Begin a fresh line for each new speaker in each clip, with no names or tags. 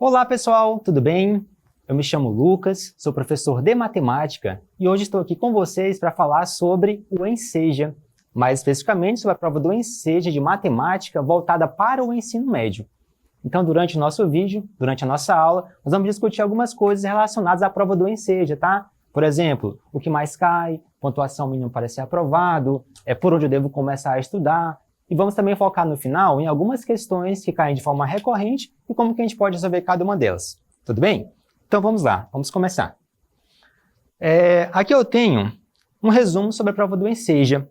Olá pessoal, tudo bem? Eu me chamo Lucas, sou professor de matemática e hoje estou aqui com vocês para falar sobre o Enseja, mais especificamente sobre a prova do Enseja de matemática voltada para o ensino médio. Então, durante o nosso vídeo, durante a nossa aula, nós vamos discutir algumas coisas relacionadas à prova do Enseja, tá? Por exemplo, o que mais cai, pontuação mínima para ser aprovado, por onde eu devo começar a estudar. E vamos também focar no final em algumas questões que caem de forma recorrente e como que a gente pode resolver cada uma delas. Tudo bem? Então vamos lá, vamos começar. Aqui eu tenho um resumo sobre a prova do Enseja.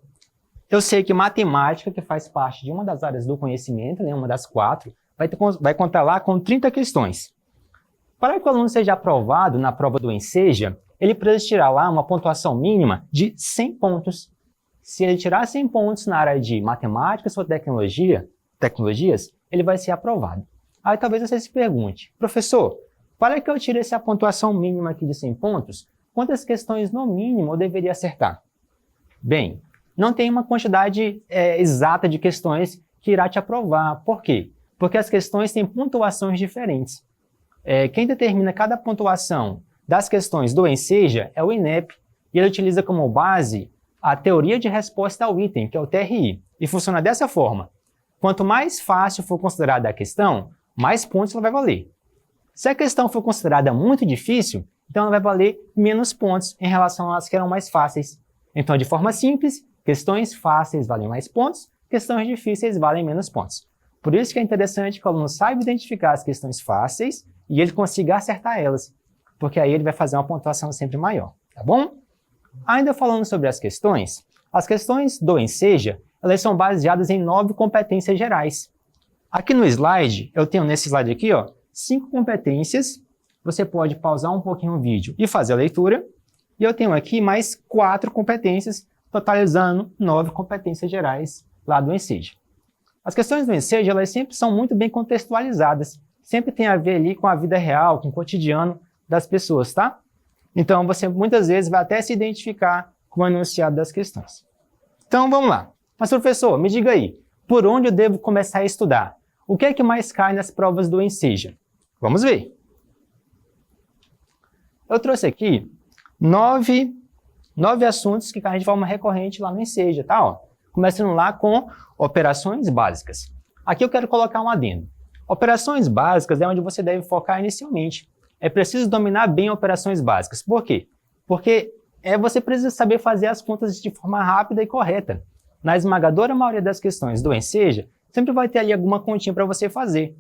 Eu sei que matemática, que faz parte de uma das áreas do conhecimento, né, uma das 4, vai contar lá com 30 questões. Para que o aluno seja aprovado na prova do Enseja, ele precisa tirar lá uma pontuação mínima de 100 pontos. Se ele tirar 100 pontos na área de matemáticas ou tecnologias, ele vai ser aprovado. Aí talvez você se pergunte, professor, para que eu tire essa pontuação mínima aqui de 100 pontos, quantas questões no mínimo eu deveria acertar? Bem, não tem uma quantidade exata de questões que irá te aprovar. Por quê? Porque as questões têm pontuações diferentes. Quem determina cada pontuação das questões do Enseja é o INEP, e ele utiliza como base a teoria de resposta ao item, que é o TRI, e funciona dessa forma. Quanto mais fácil for considerada a questão, mais pontos ela vai valer. Se a questão for considerada muito difícil, então ela vai valer menos pontos em relação às que eram mais fáceis. Então, de forma simples, questões fáceis valem mais pontos, questões difíceis valem menos pontos. Por isso que é interessante que o aluno saiba identificar as questões fáceis e ele consiga acertar elas, porque aí ele vai fazer uma pontuação sempre maior, tá bom? Ainda falando sobre as questões do Enseja, elas são baseadas em 9 competências gerais. Aqui no slide, eu tenho nesse slide aqui, 5 competências. Você pode pausar um pouquinho o vídeo e fazer a leitura. E eu tenho aqui mais 4 competências, totalizando 9 competências gerais lá do Enseja. As questões do Enseja, elas sempre são muito bem contextualizadas. Sempre tem a ver ali com a vida real, com o cotidiano das pessoas, tá? Então, você muitas vezes vai até se identificar com o enunciado das questões. Então, vamos lá. Mas, professor, me diga aí, por onde eu devo começar a estudar? O que é que mais cai nas provas do Enseja? Vamos ver. Eu trouxe aqui 9 assuntos que caem de forma recorrente lá no Enseja, tá? Começando lá com operações básicas. Aqui eu quero colocar um adendo. Operações básicas é onde você deve focar inicialmente. É preciso dominar bem operações básicas. Por quê? Porque você precisa saber fazer as contas de forma rápida e correta. Na esmagadora maioria das questões do Enseja, sempre vai ter ali alguma continha para você fazer.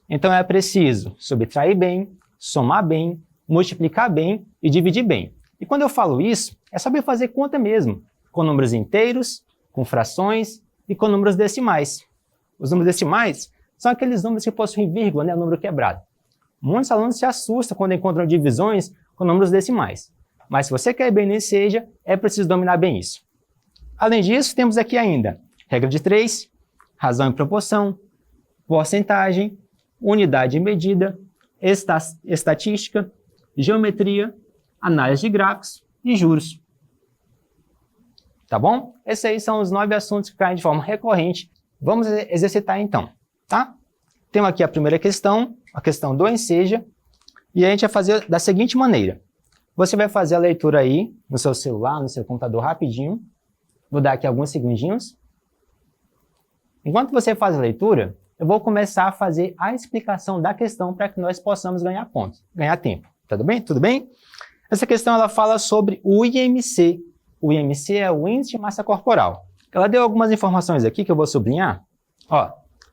Então é preciso subtrair bem, somar bem, multiplicar bem e dividir bem. E quando eu falo isso, é saber fazer conta mesmo, com números inteiros, com frações e com números decimais. Os números decimais são aqueles números que possuem vírgula, né, o número quebrado. Muitos alunos se assustam quando encontram divisões com números decimais. Mas se você quer ir bem no Enseja, é preciso dominar bem isso. Além disso, temos aqui ainda regra de 3, razão e proporção, porcentagem, unidade e medida, estatística, geometria, análise de gráficos e juros. Tá bom? Esses aí são os 9 assuntos que caem de forma recorrente. Vamos exercitar então, tá? Temos aqui a primeira questão, a questão do Enseja, e a gente vai fazer da seguinte maneira. Você vai fazer a leitura aí, no seu celular, no seu computador, rapidinho. Vou dar aqui alguns segundinhos. Enquanto você faz a leitura, eu vou começar a fazer a explicação da questão para que nós possamos ganhar pontos, ganhar tempo. Tudo bem? Tudo bem? Essa questão ela fala sobre o IMC. O IMC é o Índice de Massa Corporal. Ela deu algumas informações aqui que eu vou sublinhar.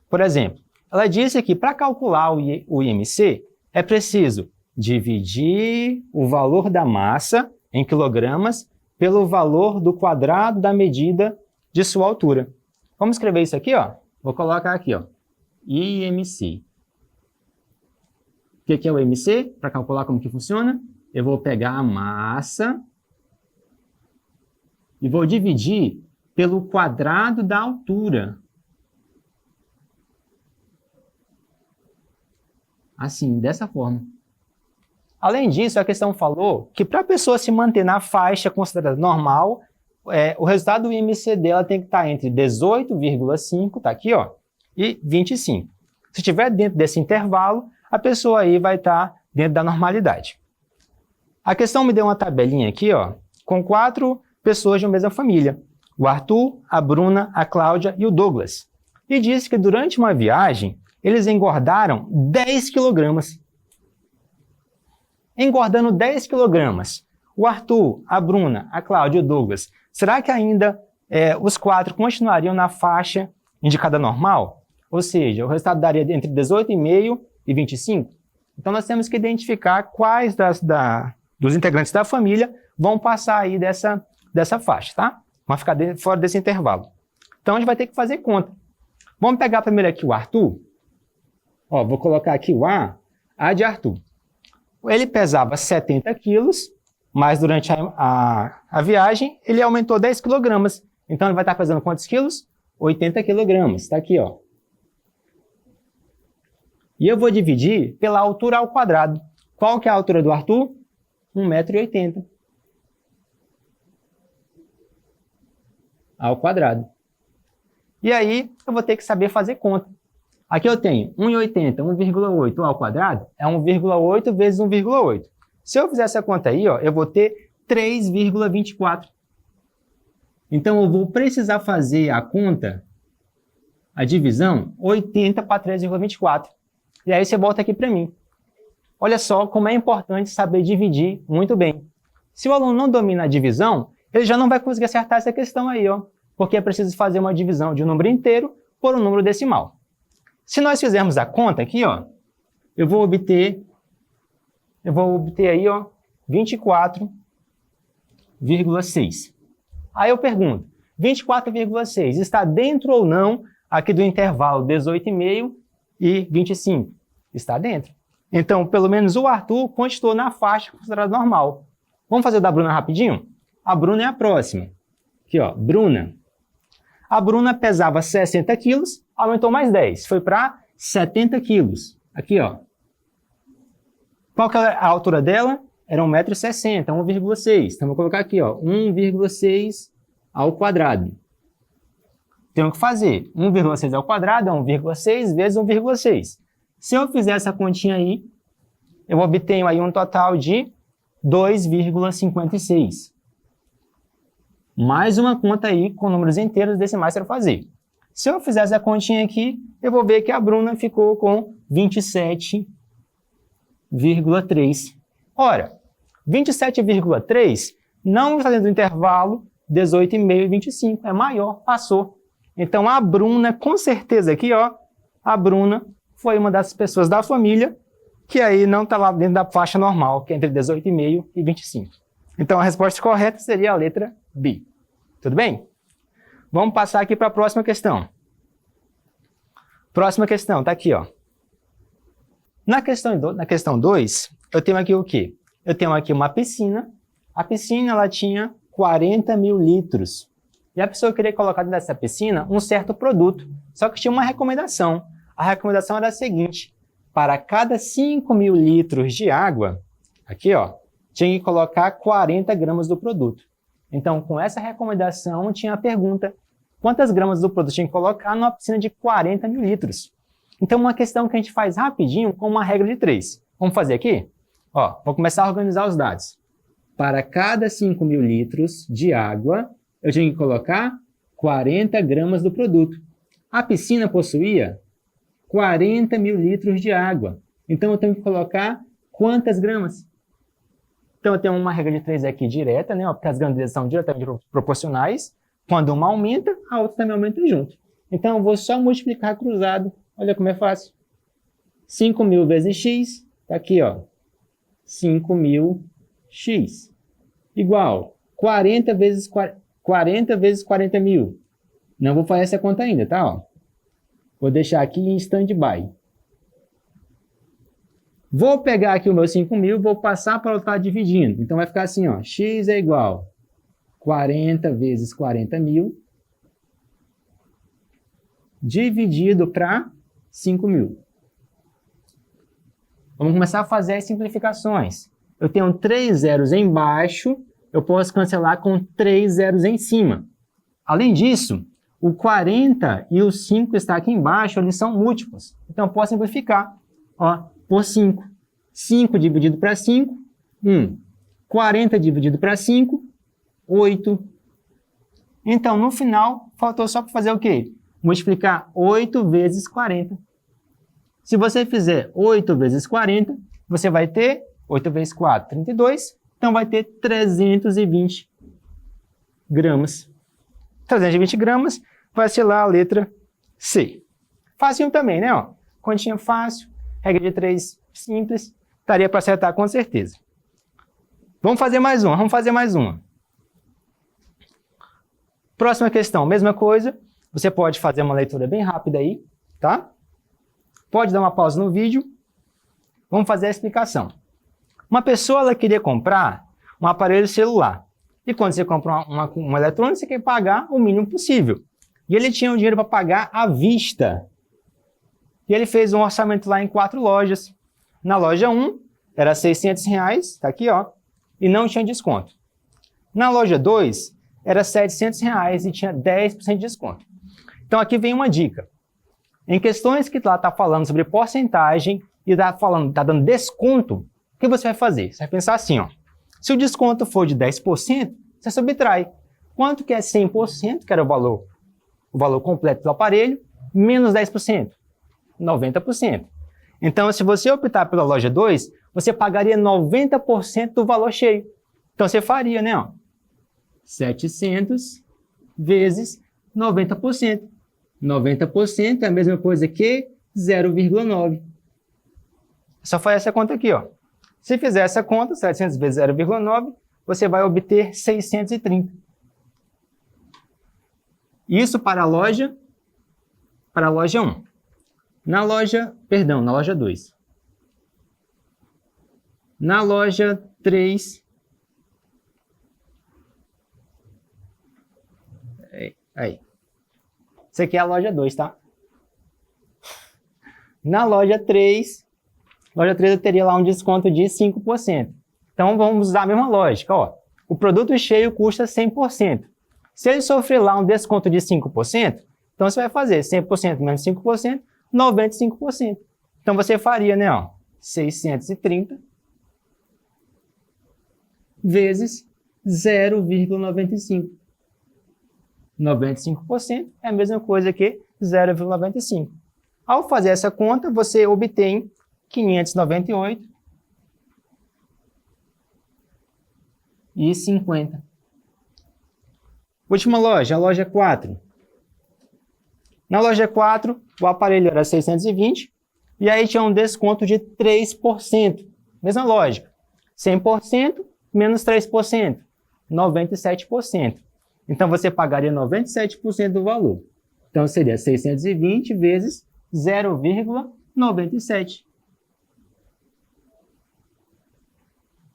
Por exemplo, ela disse que para calcular o IMC, é preciso dividir o valor da massa em quilogramas pelo valor do quadrado da medida de sua altura. Vamos escrever isso aqui, Vou colocar aqui, IMC. O que é o IMC? Para calcular como que funciona, eu vou pegar a massa e vou dividir pelo quadrado da altura. Assim, dessa forma. Além disso, a questão falou que para a pessoa se manter na faixa considerada normal, o resultado do IMC dela tem que estar entre 18,5, tá aqui, e 25. Se estiver dentro desse intervalo, a pessoa aí vai estar dentro da normalidade. A questão me deu uma tabelinha aqui, ó, com 4 pessoas de uma mesma família. O Arthur, a Bruna, a Cláudia e o Douglas. E disse que durante uma viagem, eles engordaram 10 quilogramas. Engordando 10 quilogramas. O Arthur, a Bruna, a Cláudia e o Douglas, será que ainda os 4 continuariam na faixa indicada normal? Ou seja, o resultado daria entre 18,5 e 25? Então, nós temos que identificar quais dos integrantes da família vão passar aí dessa faixa, tá? Vão ficar fora desse intervalo. Então, a gente vai ter que fazer conta. Vamos pegar primeiro aqui o Arthur. Ó, vou colocar aqui o A de Arthur. Ele pesava 70 quilos, mas durante a viagem ele aumentou 10 quilogramas. Então, ele vai estar pesando quantos quilos? 80 quilogramas. Está aqui, ó. E eu vou dividir pela altura ao quadrado. Qual que é a altura do Arthur? 1,80 m ao quadrado. E aí, eu vou ter que saber fazer conta. Aqui eu tenho 1,80, 1,8 ao quadrado, é 1,8 vezes 1,8. Se eu fizer essa conta aí, ó, eu vou ter 3,24. Então, eu vou precisar fazer a conta, a divisão, 80 para 3,24. E aí você volta aqui para mim. Olha só como é importante saber dividir muito bem. Se o aluno não domina a divisão, ele já não vai conseguir acertar essa questão aí, ó, porque é preciso fazer uma divisão de um número inteiro por um número decimal. Se nós fizermos a conta aqui, ó, eu vou obter aí, ó, 24,6. Aí eu pergunto, 24,6 está dentro ou não aqui do intervalo 18,5 e 25? Está dentro. Então, pelo menos o Arthur continuou na faixa considerada normal. Vamos fazer o da Bruna rapidinho? A Bruna é a próxima. Aqui, ó, Bruna. A Bruna pesava 60 quilos, aumentou mais 10, foi para 70 quilos. Aqui, ó. Qual que é a altura dela? Era 1,60 m, 1,6. Então, vou colocar aqui, ó, 1,6 ao quadrado. Tenho que fazer 1,6 ao quadrado é 1,6 vezes 1,6. Se eu fizer essa continha aí, eu obtenho aí um total de 2,56. Mais uma conta aí com números inteiros decimais para fazer. Se eu fizer essa continha aqui, eu vou ver que a Bruna ficou com 27,3. Ora, 27,3 não está dentro do intervalo 18,5 e 25. É maior, passou. Então, a Bruna, com certeza aqui, ó, a Bruna foi uma das pessoas da família que aí não está lá dentro da faixa normal, que é entre 18,5 e 25. Então, a resposta correta seria a letra B. Tudo bem? Vamos passar aqui para a próxima questão. Próxima questão, está aqui, ó. Na questão 2, eu tenho aqui o quê? Eu tenho aqui uma piscina. A piscina, ela tinha 40 mil litros. E a pessoa queria colocar dentro dessa piscina um certo produto. Só que tinha uma recomendação. A recomendação era a seguinte. Para cada 5 mil litros de água, aqui, ó, tinha que colocar 40 gramas do produto. Então, com essa recomendação, tinha a pergunta: quantas gramas do produto tinha que colocar numa piscina de 40 mil litros? Então, uma questão que a gente faz rapidinho com uma regra de 3. Vamos fazer aqui? Ó, vou começar a organizar os dados. Para cada 5 mil litros de água, eu tinha que colocar 40 gramas do produto. A piscina possuía 40 mil litros de água. Então, eu tenho que colocar quantas gramas? Então, eu tenho uma regra de 3 aqui direta, né? Porque as grandezas são diretamente proporcionais. Quando uma aumenta, a outra também aumenta junto. Então, eu vou só multiplicar cruzado. Olha como é fácil. 5 mil vezes x, tá aqui, ó. 5.000x. Igual 40 vezes 40 mil. Não vou fazer essa conta ainda, tá? Ó. Vou deixar aqui em stand-by. Vou pegar aqui o meu 5.000, vou passar para o outro lado dividindo. Então, vai ficar assim, ó. X é igual 40 vezes 40 mil dividido para 5.000. Vamos começar a fazer as simplificações. Eu tenho 3 zeros embaixo, eu posso cancelar com 3 zeros em cima. Além disso, o 40 e o 5 que está aqui embaixo, eles são múltiplos. Então, eu posso simplificar. Ó, por 5. 5 dividido para 5, 1. 40 dividido para 5, 8. Então, no final, faltou só para fazer o quê? Multiplicar 8 vezes 40. Se você fizer 8 vezes 40, você vai ter 8 vezes 4, 32. Então, vai ter 320 gramas. 320 gramas vai ser lá a letra C. Facinho também, né? Ó, continha fácil, regra de 3 simples. Daria para acertar com certeza. Vamos fazer mais uma. Próxima questão, mesma coisa. Você pode fazer uma leitura bem rápida aí, tá? Pode dar uma pausa no vídeo. Vamos fazer a explicação. Uma pessoa ela queria comprar um aparelho celular. E quando você compra um eletrônico, você quer pagar o mínimo possível. E ele tinha o dinheiro para pagar à vista. E ele fez um orçamento lá em 4 lojas. Na loja 1, era R$600, tá aqui, ó, e não tinha desconto. Na loja 2, era R$700 e tinha 10% de desconto. Então aqui vem uma dica. Em questões que lá está falando sobre porcentagem e está dando desconto, o que você vai fazer? Você vai pensar assim, ó. Se o desconto for de 10%, você subtrai. Quanto que é 100%, que era o valor completo do aparelho, menos 10%? 90%. Então, se você optar pela loja 2, você pagaria 90% do valor cheio. Então, você faria, né? Ó, 700 vezes 90%. 90% é a mesma coisa que 0,9. Só faz essa conta aqui, ó. Se fizer essa conta, 700 vezes 0,9, você vai obter 630. Isso para a loja 1. Na loja 2. Na loja 3. Aí. Isso aqui é a loja 2, tá? Na loja 3 eu teria lá um desconto de 5%. Então, vamos usar a mesma lógica, ó. O produto cheio custa 100%. Se ele sofrer lá um desconto de 5%, então você vai fazer 100% menos 5%, 95%. Então, você faria, né, ó, 630 vezes 0,95. 95% é a mesma coisa que 0,95. Ao fazer essa conta, você obtém 598,50. Última loja, a loja 4. Na loja 4, o aparelho era 620 e aí tinha um desconto de 3%. Mesma lógica. 100% menos 3%. 97%. Então, você pagaria 97% do valor. Então, seria 620 vezes 0,97.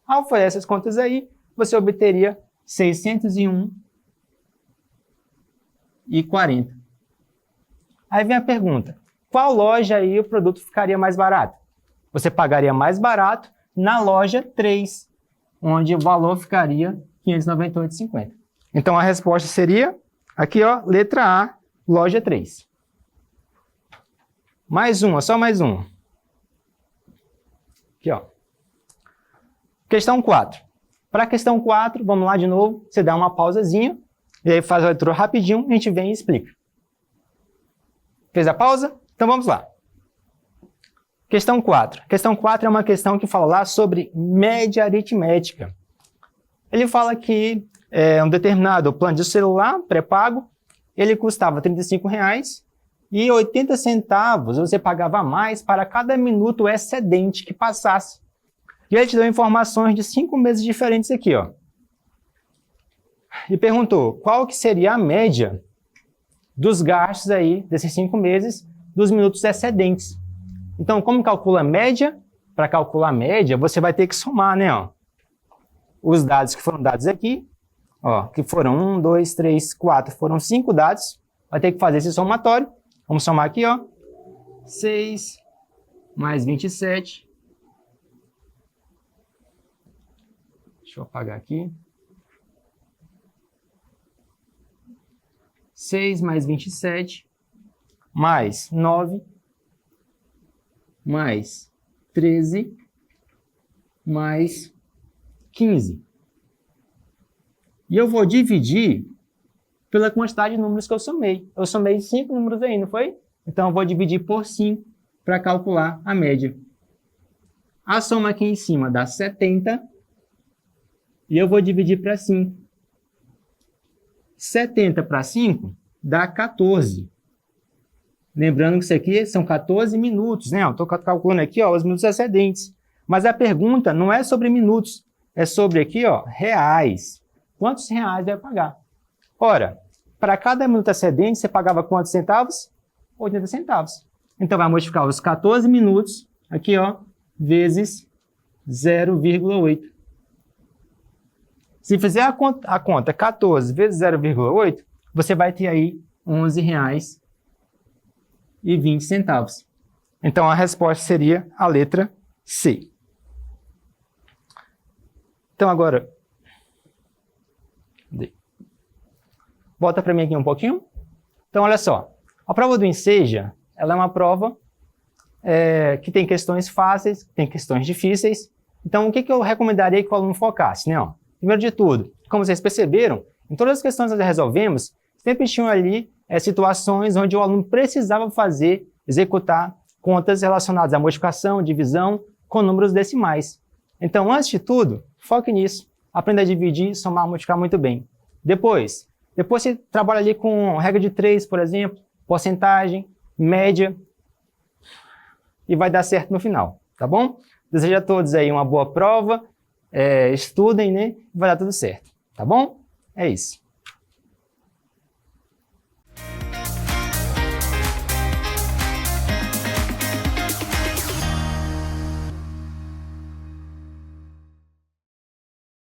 Ao fazer essas contas aí, você obteria 601,40. Aí vem a pergunta, qual loja aí o produto ficaria mais barato? Você pagaria mais barato na loja 3, onde o valor ficaria R$ 598,50. Então, a resposta seria, aqui ó, letra A, loja 3. Mais uma, só mais uma. Aqui ó. Questão 4. Para a questão 4, vamos lá de novo, você dá uma pausazinha, e aí faz a leitura rapidinho, a gente vem e explica. Fez a pausa? Então vamos lá. Questão 4. Questão 4 é uma questão que fala lá sobre média aritmética. Ele fala que um determinado plano de celular pré-pago, ele custava R$ 35,80 você pagava mais para cada minuto excedente que passasse. E ele te deu informações de 5 meses diferentes aqui, ó. E perguntou qual que seria a média dos gastos aí desses 5 meses dos minutos excedentes. Então, como calcula a média? Para calcular a média, você vai ter que somar, né, ó, os dados que foram dados aqui, ó, que foram 1, 2, 3, 4, foram 5 dados. Vai ter que fazer esse somatório. Vamos somar aqui, ó. 6 mais 27. Deixa eu apagar aqui. 6 mais 27, mais 9, mais 13 mais 15. E eu vou dividir pela quantidade de números que eu somei. Eu somei 5 números aí, não foi? Então, eu vou dividir por 5 para calcular a média. A soma aqui em cima dá 70 e eu vou dividir para 5. 70 para 5 dá 14. Lembrando que isso aqui são 14 minutos, né? Eu estou calculando aqui, ó, os minutos excedentes. Mas a pergunta não é sobre minutos, é sobre aqui, ó, reais. Quantos reais vai pagar? Ora, para cada minuto excedente, você pagava quantos centavos? 80 centavos. Então, vai multiplicar os 14 minutos, aqui, ó, vezes 0,8. Se fizer a conta 14 vezes 0,8, você vai ter aí R$11,20. Então, a resposta seria a letra C. Então, agora, volta para mim aqui um pouquinho. Então, olha só. A prova do Enseja, ela é uma prova que tem questões fáceis, tem questões difíceis. Então, o que eu recomendaria que o aluno focasse, né? Ó, primeiro de tudo, como vocês perceberam, em todas as questões que nós resolvemos, sempre tinham ali situações onde o aluno precisava executar contas relacionadas à multiplicação, divisão, com números decimais. Então, antes de tudo, foque nisso. Aprenda a dividir, somar, multiplicar muito bem. Depois você trabalha ali com regra de 3, por exemplo, porcentagem, média, e vai dar certo no final, tá bom? Desejo a todos aí uma boa prova, estudem, né? Vai dar tudo certo, tá bom? É isso.